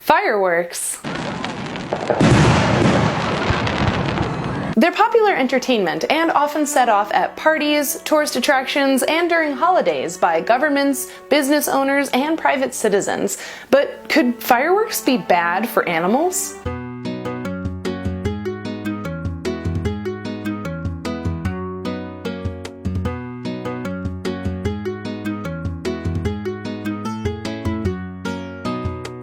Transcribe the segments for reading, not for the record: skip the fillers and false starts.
Fireworks. They're popular entertainment and often set off at parties, tourist attractions, and during holidays by governments, business owners, and private citizens. But could fireworks be bad for animals?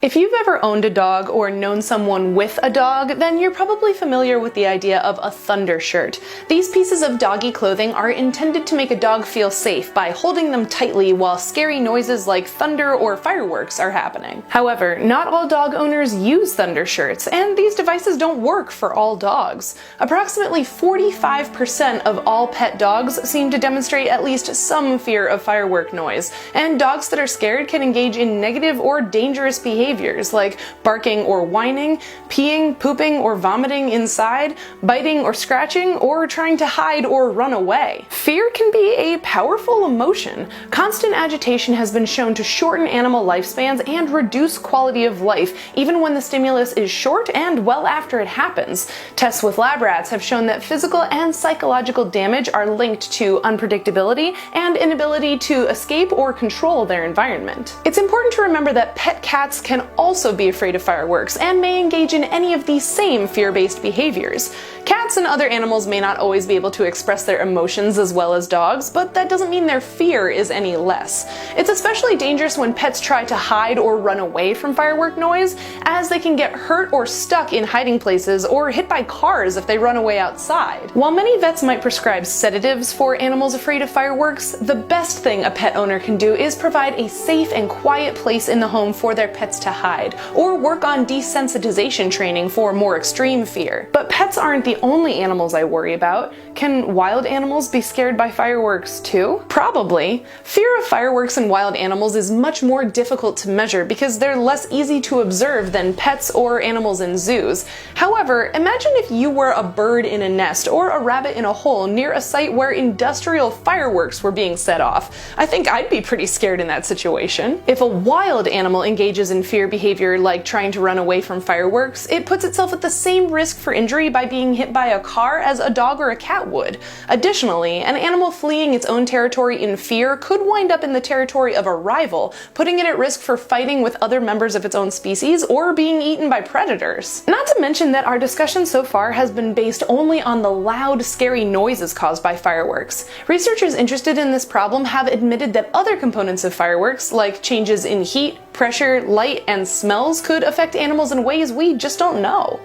If you've ever owned a dog or known someone with a dog, then you're probably familiar with the idea of a thunder shirt. These pieces of doggy clothing are intended to make a dog feel safe by holding them tightly while scary noises like thunder or fireworks are happening. However, not all dog owners use thunder shirts, and these devices don't work for all dogs. Approximately 45% of all pet dogs seem to demonstrate at least some fear of firework noise, and dogs that are scared can engage in negative or dangerous behaviors like barking or whining, peeing, pooping, or vomiting inside, biting or scratching, or trying to hide or run away. Fear can be a powerful emotion. Constant agitation has been shown to shorten animal lifespans and reduce quality of life, even when the stimulus is short and well after it happens. Tests with lab rats have shown that physical and psychological damage are linked to unpredictability and inability to escape or control their environment. It's important to remember that pet cats can also be afraid of fireworks and may engage in any of these same fear-based behaviors. Cats and other animals may not always be able to express their emotions as well as dogs, but that doesn't mean their fear is any less. It's especially dangerous when pets try to hide or run away from firework noise, as they can get hurt or stuck in hiding places or hit by cars if they run away outside. While many vets might prescribe sedatives for animals afraid of fireworks, the best thing a pet owner can do is provide a safe and quiet place in the home for their pets to hide, or work on desensitization training for more extreme fear. But pets aren't the only animals I worry about. Can wild animals be scared by fireworks too? Probably. Fear of fireworks in wild animals is much more difficult to measure because they're less easy to observe than pets or animals in zoos. However, imagine if you were a bird in a nest or a rabbit in a hole near a site where industrial fireworks were being set off. I think I'd be pretty scared in that situation. If a wild animal engages in fear behavior like trying to run away from fireworks, it puts itself at the same risk for injury by being hit by a car as a dog or a cat would. Additionally, an animal fleeing its own territory in fear could wind up in the territory of a rival, putting it at risk for fighting with other members of its own species or being eaten by predators. Not to mention that our discussion so far has been based only on the loud, scary noises caused by fireworks. Researchers interested in this problem have admitted that other components of fireworks, like changes in heat, pressure, light, and smells, could affect animals in ways we just don't know.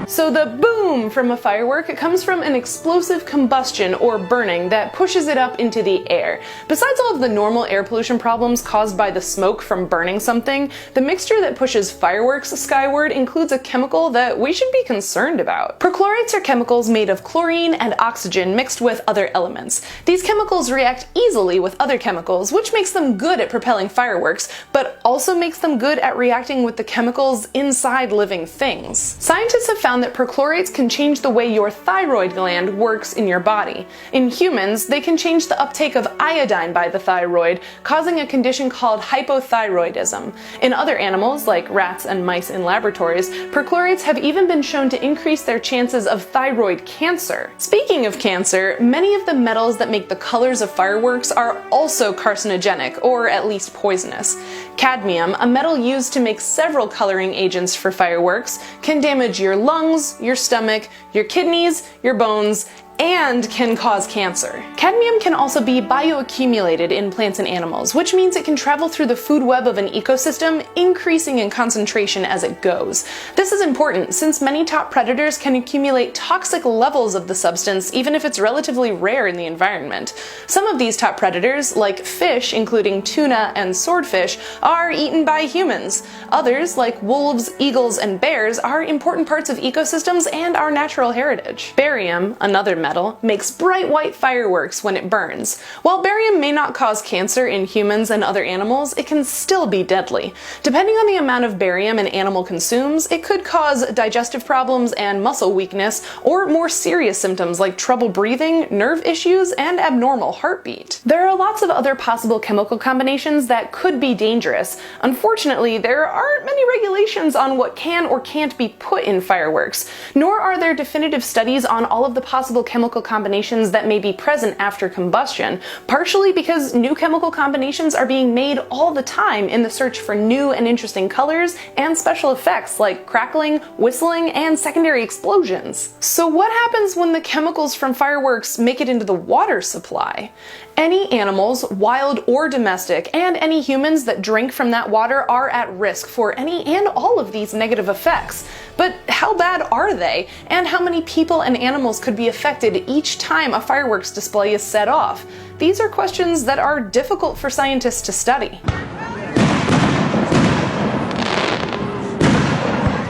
So the boom from a firework comes from an explosive combustion or burning that pushes it up into the air. Besides all of the normal air pollution problems caused by the smoke from burning something, the mixture that pushes fireworks skyward includes a chemical that we should be concerned about. Perchlorates are chemicals made of chlorine and oxygen mixed with other elements. These chemicals react easily with other chemicals, which makes them good at propelling fireworks, but also makes them good at reacting with the chemicals inside living things. Scientists have found that perchlorates can change the way your thyroid gland works in your body. In humans, they can change the uptake of iodine by the thyroid, causing a condition called hypothyroidism. In other animals, like rats and mice in laboratories, perchlorates have even been shown to increase their chances of thyroid cancer. Speaking of cancer, many of the metals that make the colors of fireworks are also carcinogenic, or at least poisonous. Cadmium, a metal used to make several coloring agents for fireworks, can damage your lungs, your stomach, your kidneys, your bones, and can cause cancer. Cadmium can also be bioaccumulated in plants and animals, which means it can travel through the food web of an ecosystem, increasing in concentration as it goes. This is important since many top predators can accumulate toxic levels of the substance even if it's relatively rare in the environment. Some of these top predators, like fish, including tuna and swordfish, are eaten by humans. Others, like wolves, eagles, and bears, are important parts of ecosystems and our natural heritage. Barium, another metal, makes bright white fireworks when it burns. While barium may not cause cancer in humans and other animals, it can still be deadly. Depending on the amount of barium an animal consumes, it could cause digestive problems and muscle weakness, or more serious symptoms like trouble breathing, nerve issues, and abnormal heartbeat. There are lots of other possible chemical combinations that could be dangerous. Unfortunately, there aren't many regulations on what can or can't be put in fireworks, nor are there definitive studies on all of the possible chemical combinations that may be present after combustion, partially because new chemical combinations are being made all the time in the search for new and interesting colors and special effects like crackling, whistling, and secondary explosions. So what happens when the chemicals from fireworks make it into the water supply? Any animals, wild or domestic, and any humans that drink from that water are at risk for any and all of these negative effects. But how bad are they? And how many people and animals could be affected each time a fireworks display is set off? These are questions that are difficult for scientists to study.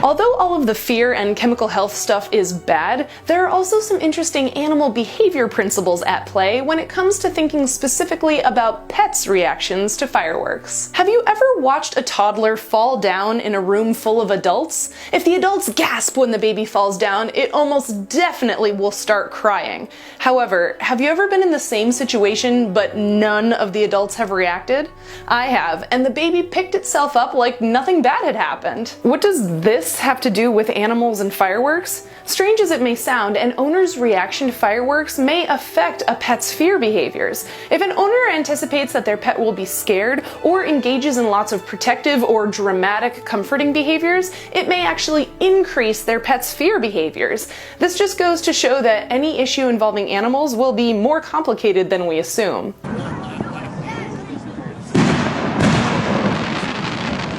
Although all of the fear and chemical health stuff is bad, there are also some interesting animal behavior principles at play when it comes to thinking specifically about pets' reactions to fireworks. Have you ever watched a toddler fall down in a room full of adults? If the adults gasp when the baby falls down, it almost definitely will start crying. However, have you ever been in the same situation but none of the adults have reacted? I have, and the baby picked itself up like nothing bad had happened. What does this have to do with animals and fireworks? Strange as it may sound, an owner's reaction to fireworks may affect a pet's fear behaviors. If an owner anticipates that their pet will be scared or engages in lots of protective or dramatic comforting behaviors, it may actually increase their pet's fear behaviors. This just goes to show that any issue involving animals will be more complicated than we assume.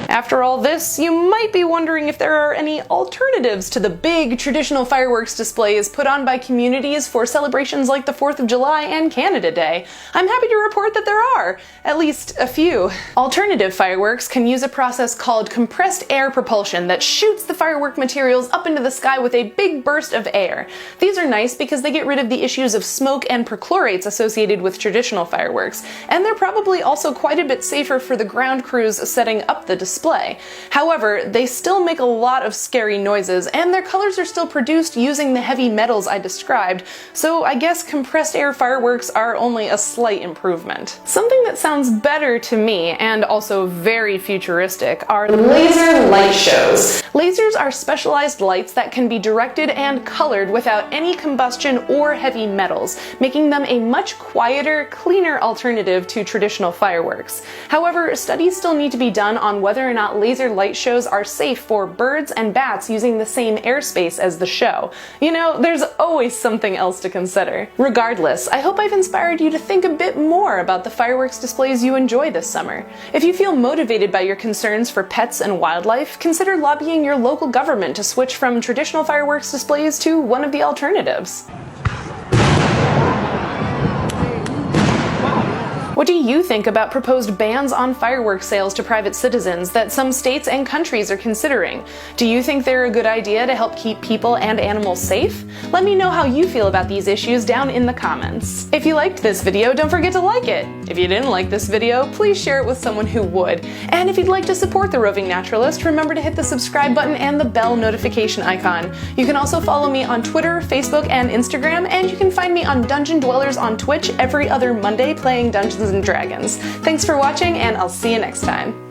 After all this, you might be wondering if there are any alternatives to the big traditional fireworks displays put on by communities for celebrations like the 4th of July and Canada Day. I'm happy to report that there are, at least a few. Alternative fireworks can use a process called compressed air propulsion that shoots the firework materials up into the sky with a big burst of air. These are nice because they get rid of the issues of smoke and perchlorates associated with traditional fireworks, and they're probably also quite a bit safer for the ground crews setting up the display. However, they still make a lot of scary noises, and their colors are still produced using the heavy metals I described, so I guess compressed air fireworks are only a slight improvement. Something that sounds better to me, and also very futuristic, are laser light shows. Lasers are specialized lights that can be directed and colored without any combustion or heavy metals, making them a much quieter, cleaner alternative to traditional fireworks. However, studies still need to be done on whether or not laser light shows are safe for birds and bats using the same airspace as the show. You know, there's always something else to consider. Regardless, I hope I've inspired you to think a bit more about the fireworks displays you enjoy this summer. If you feel motivated by your concerns for pets and wildlife, consider lobbying your local government to switch from traditional fireworks displays to one of the alternatives. What do you think about proposed bans on fireworks sales to private citizens that some states and countries are considering? Do you think they're a good idea to help keep people and animals safe? Let me know how you feel about these issues down in the comments. If you liked this video, don't forget to like it. If you didn't like this video, please share it with someone who would. And if you'd like to support The Roving Naturalist, remember to hit the subscribe button and the bell notification icon. You can also follow me on Twitter, Facebook, and Instagram, and you can find me on Dungeon Dwellers on Twitch every other Monday playing Dungeons & Dragons. Thanks for watching, and I'll see you next time.